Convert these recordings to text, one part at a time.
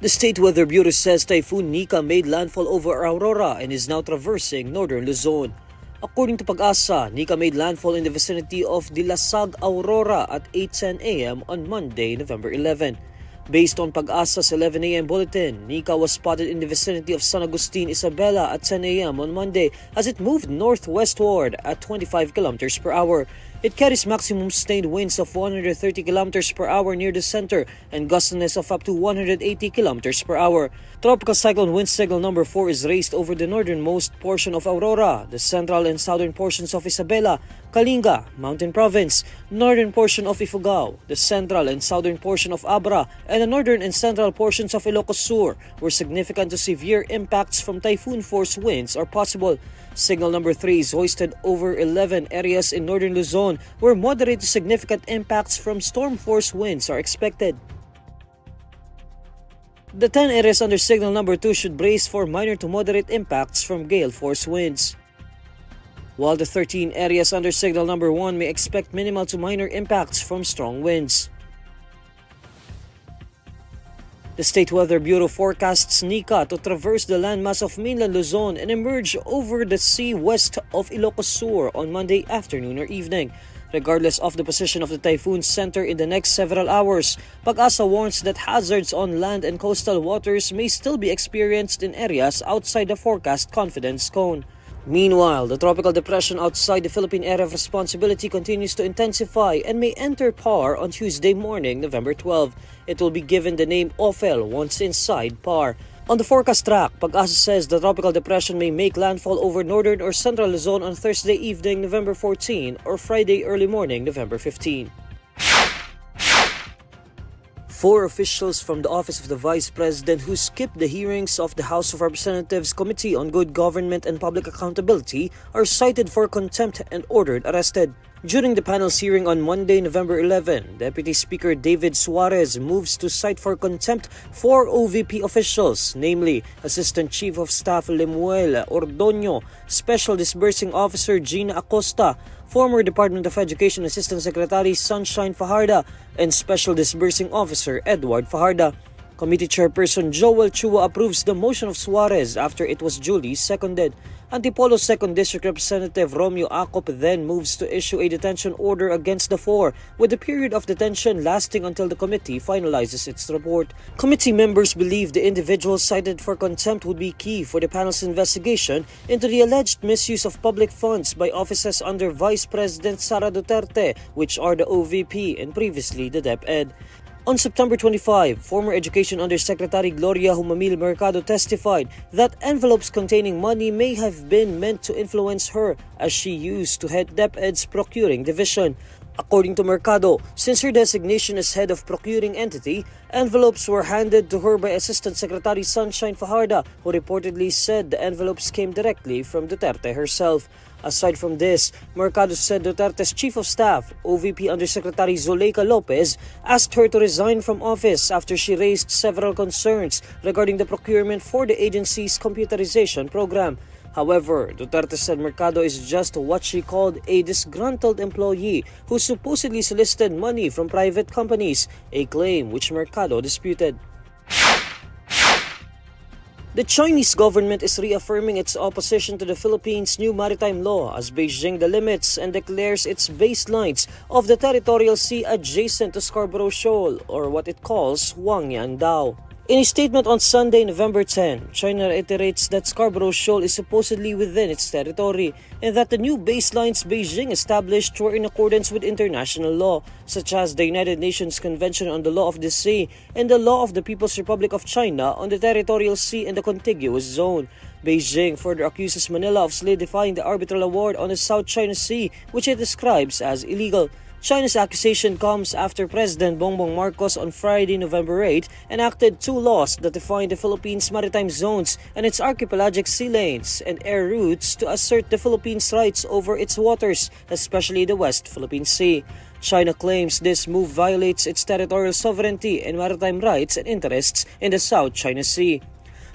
The State Weather Bureau says Typhoon Nika made landfall over Aurora and is now traversing northern Luzon. According to Pag-asa, Nika made landfall in the vicinity of Dilasag, Aurora at 8:10 a.m. on Monday, November 11. Based on Pag-asa's 11 a.m. bulletin, Nika was spotted in the vicinity of San Agustin, Isabela at 10 a.m. on Monday as it moved northwestward at 25 km per hour. It carries maximum sustained winds of 130 km per hour near the center and gustiness of up to 180 km per hour. Tropical cyclone wind signal number 4 is raised over the northernmost portion of Aurora, the central and southern portions of Isabela, Kalinga, Mountain Province, northern portion of Ifugao, the central and southern portion of Abra, and the northern and central portions of Ilocos Sur, where significant to severe impacts from typhoon-force winds are possible. Signal number 3 is hoisted over 11 areas in northern Luzon, where moderate to significant impacts from storm-force winds are expected. The 10 areas under signal number 2 should brace for minor to moderate impacts from gale-force winds, while the 13 areas under signal number 1 may expect minimal to minor impacts from strong winds. The State Weather Bureau forecasts Nika to traverse the landmass of mainland Luzon and emerge over the sea west of Ilocos Sur on Monday afternoon or evening. Regardless of the position of the typhoon's center in the next several hours, Pag-asa warns that hazards on land and coastal waters may still be experienced in areas outside the forecast confidence cone. Meanwhile, the tropical depression outside the Philippine area of responsibility continues to intensify and may enter PAR on Tuesday morning, November 12. It will be given the name Ophel once inside PAR. On the forecast track, Pag-asa says the tropical depression may make landfall over northern or central Luzon on Thursday evening, November 14 or Friday early morning, November 15. 4 officials from the Office of the Vice President who skipped the hearings of the House of Representatives Committee on Good Government and Public Accountability are cited for contempt and ordered arrested. During the panel's hearing on Monday, November 11, Deputy Speaker David Suarez moves to cite for contempt 4 OVP officials, namely Assistant Chief of Staff Lemuel Ordoño, Special Disbursing Officer Gina Acosta, former Department of Education Assistant Secretary Sunshine Fajarda, and Special Disbursing Officer Edward Fajarda. Committee Chairperson Joel Chua approves the motion of Suarez after it was duly seconded. Antipolo 2nd District Representative Romeo Acop then moves to issue a detention order against the 4, with the period of detention lasting until the committee finalizes its report. Committee members believe the individuals cited for contempt would be key for the panel's investigation into the alleged misuse of public funds by offices under Vice President Sara Duterte, which are the OVP and previously the DepEd. On September 25, former Education Undersecretary Gloria Humamil Mercado testified that envelopes containing money may have been meant to influence her as she used to head DepEd's procuring division. According to Mercado, since her designation as head of procuring entity, envelopes were handed to her by Assistant Secretary Sunshine Fajarda, who reportedly said the envelopes came directly from Duterte herself. Aside from this, Mercado said Duterte's Chief of Staff, OVP Undersecretary Zuleika Lopez, asked her to resign from office after she raised several concerns regarding the procurement for the agency's computerization program. However, Duterte said Mercado is just what she called a disgruntled employee who supposedly solicited money from private companies, a claim which Mercado disputed. The Chinese government is reaffirming its opposition to the Philippines' new maritime law as Beijing delimits and declares its baselines of the territorial sea adjacent to Scarborough Shoal, or what it calls Huangyan Dao. In a statement on Sunday, November 10, China reiterates that Scarborough Shoal is supposedly within its territory and that the new baselines Beijing established were in accordance with international law, such as the United Nations Convention on the Law of the Sea and the Law of the People's Republic of China on the territorial sea and the contiguous zone. Beijing further accuses Manila of solidifying the arbitral award on the South China Sea, which it describes as illegal. China's accusation comes after President Bongbong Marcos on Friday, November 8, enacted 2 laws that define the Philippines' maritime zones and its archipelagic sea lanes and air routes to assert the Philippines' rights over its waters, especially the West Philippine Sea. China claims this move violates its territorial sovereignty and maritime rights and interests in the South China Sea.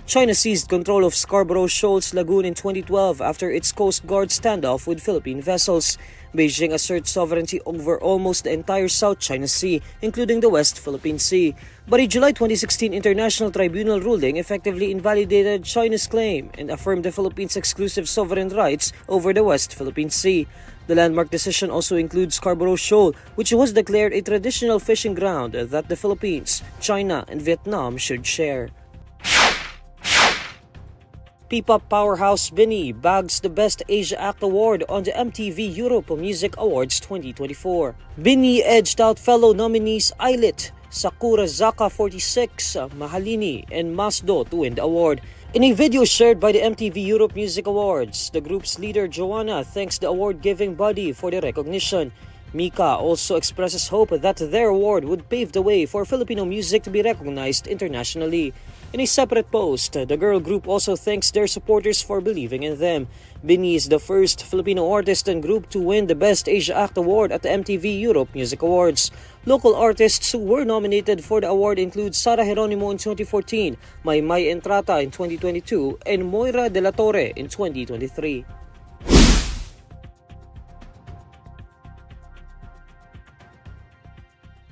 China seized control of Scarborough Shoals Lagoon in 2012 after its Coast Guard standoff with Philippine vessels. Beijing asserts sovereignty over almost the entire South China Sea, including the West Philippine Sea. But a July 2016 International Tribunal ruling effectively invalidated China's claim and affirmed the Philippines' exclusive sovereign rights over the West Philippine Sea. The landmark decision also includes Scarborough Shoal, which was declared a traditional fishing ground that the Philippines, China, and Vietnam should share. P-pop powerhouse BINI bags the Best Asia Act Award on the MTV Europe Music Awards 2024. BINI edged out fellow nominees Ailit, Sakura Zaka 46, Mahalini, and Masdo to win the award. In a video shared by the MTV Europe Music Awards, the group's leader Joanna thanks the award-giving body for the recognition. Mika also expresses hope that their award would pave the way for Filipino music to be recognized internationally. In a separate post, the girl group also thanks their supporters for believing in them. BINI is the first Filipino artist and group to win the Best Asia Act Award at the MTV Europe Music Awards. Local artists who were nominated for the award include Sara Geronimo in 2014, Maymay Entrata in 2022, and Moira de la Torre in 2023.